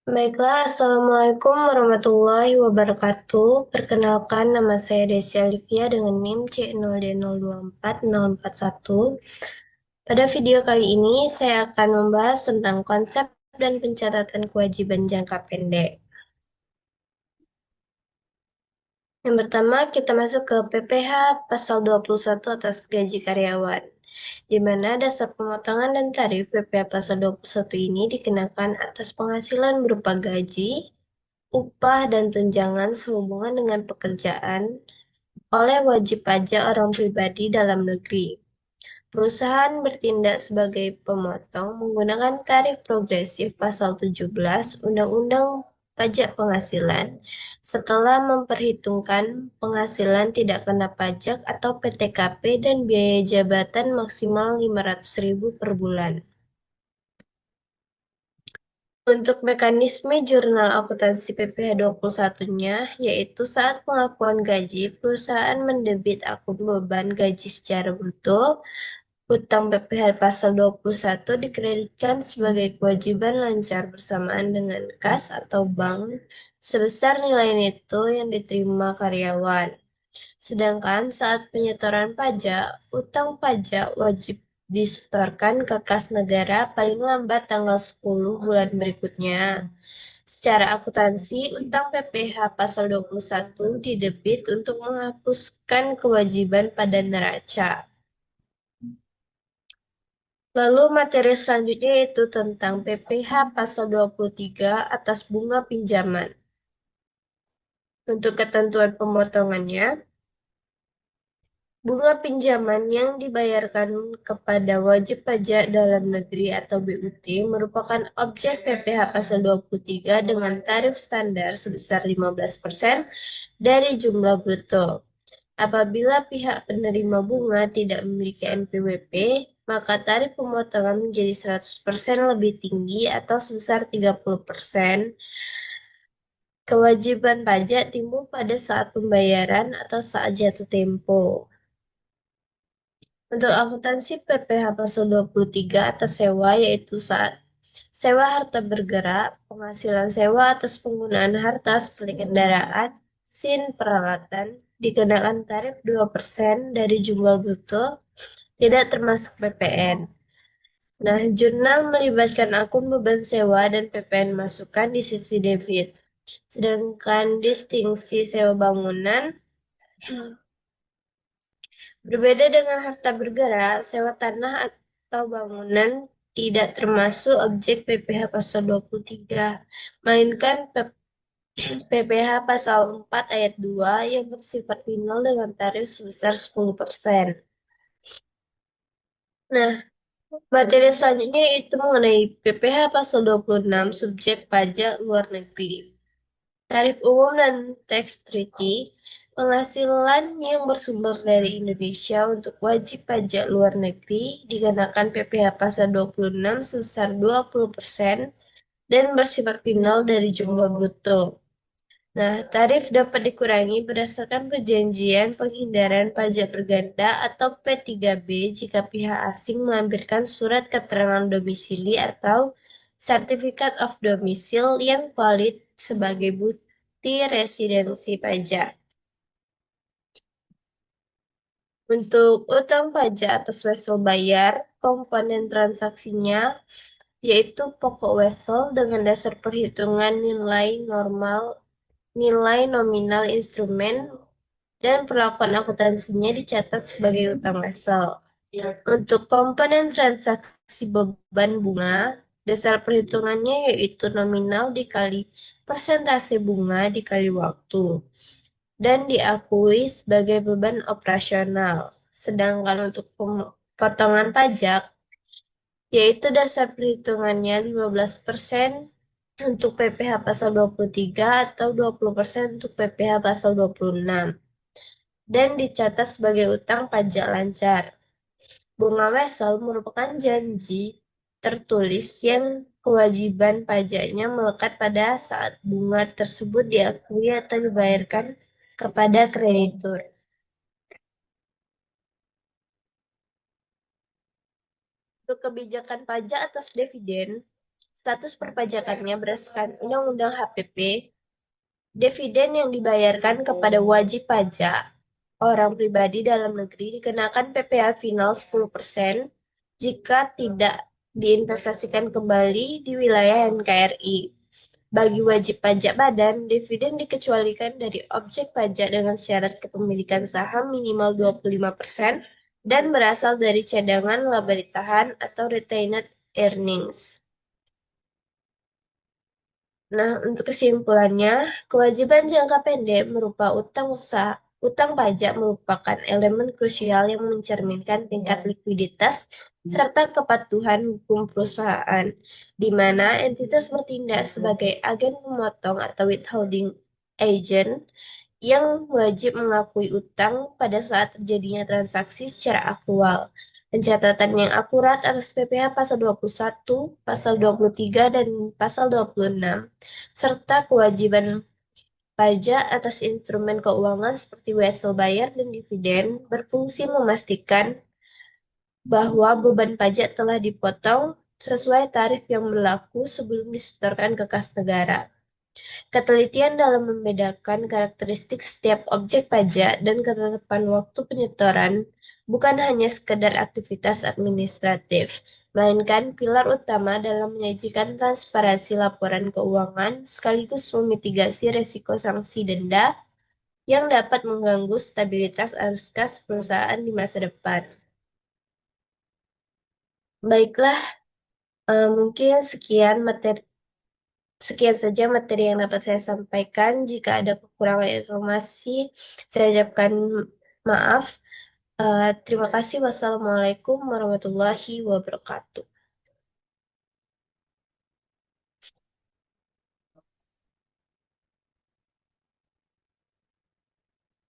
Baiklah, Assalamualaikum warahmatullahi wabarakatuh. Perkenalkan, nama saya Desi Alivia dengan NIM C0D024041. Pada video kali ini, saya akan membahas tentang konsep dan pencatatan kewajiban jangka pendek. Yang pertama, kita masuk ke PPh pasal 21 atas gaji karyawan, di mana dasar pemotongan dan tarif PPh pasal 21 ini dikenakan atas penghasilan berupa gaji, upah dan tunjangan sehubungan dengan pekerjaan oleh wajib pajak orang pribadi dalam negeri. Perusahaan bertindak sebagai pemotong menggunakan tarif progresif pasal 17 Undang-Undang Pajak Penghasilan setelah memperhitungkan penghasilan tidak kena pajak atau PTKP dan biaya jabatan maksimal 500.000 per bulan. Untuk mekanisme jurnal akuntansi PPh 21-nya, yaitu saat pengakuan gaji, perusahaan mendebit akun beban gaji secara bruto, hutang PPh pasal 21 dikreditkan sebagai kewajiban lancar bersamaan dengan kas atau bank sebesar nilai neto yang diterima karyawan. Sedangkan saat penyetoran pajak, utang pajak wajib disetorkan ke kas negara paling lambat tanggal 10 bulan berikutnya. Secara akuntansi, utang PPh pasal 21 didebit untuk menghapuskan kewajiban pada neraca. Lalu materi selanjutnya yaitu tentang PPh pasal 23 atas bunga pinjaman. Untuk ketentuan pemotongannya, bunga pinjaman yang dibayarkan kepada wajib pajak dalam negeri atau BUT merupakan objek PPh pasal 23 dengan tarif standar sebesar 15% dari jumlah bruto. Apabila pihak penerima bunga tidak memiliki NPWP, maka tarif pemotongan menjadi 100% lebih tinggi atau sebesar 30%. Kewajiban pajak timbul pada saat pembayaran atau saat jatuh tempo. Untuk akuntansi PPh pasal 23 atas sewa yaitu saat sewa harta bergerak, penghasilan sewa atas penggunaan harta seperti kendaraan, SIN, peralatan, dikenakan tarif 2% dari jumlah bruto, tidak termasuk PPN. Nah, jurnal melibatkan akun beban sewa dan PPN masukan di sisi debit. Sedangkan distingsi sewa bangunan berbeda dengan harta bergerak, sewa tanah atau bangunan tidak termasuk objek PPh pasal 23, melainkan PPh pasal 4 ayat 2 yang bersifat final dengan tarif sebesar 10%. Nah, materi selanjutnya itu mengenai PPh pasal 26 subjek pajak luar negeri. Tarif umum dan tax treaty, penghasilan yang bersumber dari Indonesia untuk wajib pajak luar negeri dikenakan PPh pasal 26 sebesar 20% dan bersifat final dari jumlah bruto. Nah, tarif dapat dikurangi berdasarkan perjanjian penghindaran pajak berganda atau P3B jika pihak asing melampirkan surat keterangan domisili atau Certificate of Domicile yang valid sebagai bukti residensi pajak. Untuk utang pajak atas wesel bayar, komponen transaksinya yaitu pokok wesel dengan dasar perhitungan nilai nominal instrumen dan perlakuan akuntansinya dicatat sebagai utang wesel. Untuk komponen transaksi beban bunga, dasar perhitungannya yaitu nominal dikali persentase bunga dikali waktu dan diakui sebagai beban operasional. Sedangkan untuk potongan pajak, yaitu dasar perhitungannya 15% untuk PPh pasal 23 atau 20% untuk PPh pasal 26 dan dicatat sebagai utang pajak lancar. Bunga wesel merupakan janji tertulis yang kewajiban pajaknya melekat pada saat bunga tersebut diakui atau dibayarkan kepada kreditur. Untuk kebijakan pajak atas dividen, Status perpajakannya berdasarkan Undang-Undang HPP, dividen yang dibayarkan kepada wajib pajak orang pribadi dalam negeri dikenakan PPh final 10% jika tidak diinvestasikan kembali di wilayah NKRI. Bagi wajib pajak badan, dividen dikecualikan dari objek pajak dengan syarat kepemilikan saham minimal 25% dan berasal dari cadangan laba ditahan atau retained earnings. Nah, untuk kesimpulannya, kewajiban jangka pendek berupa utang usaha, utang pajak merupakan elemen krusial yang mencerminkan tingkat likuiditas serta kepatuhan hukum perusahaan, di mana entitas bertindak sebagai agen pemotong atau withholding agent yang wajib mengakui utang pada saat terjadinya transaksi secara aktual. Pencatatan yang akurat atas PPh pasal 21, pasal 23, dan pasal 26, serta kewajiban pajak atas instrumen keuangan seperti wesel bayar dan dividen berfungsi memastikan bahwa beban pajak telah dipotong sesuai tarif yang berlaku sebelum disetorkan ke kas negara. Ketelitian dalam membedakan karakteristik setiap objek pajak dan ketetapan waktu penyetoran bukan hanya sekedar aktivitas administratif, melainkan pilar utama dalam menyajikan transparansi laporan keuangan sekaligus memitigasi resiko sanksi denda yang dapat mengganggu stabilitas arus kas perusahaan di masa depan. Baiklah, mungkin sekian saja materi yang dapat saya sampaikan. Jika ada kekurangan informasi, saya ucapkan maaf. Terima kasih. Wassalamualaikum warahmatullahi wabarakatuh.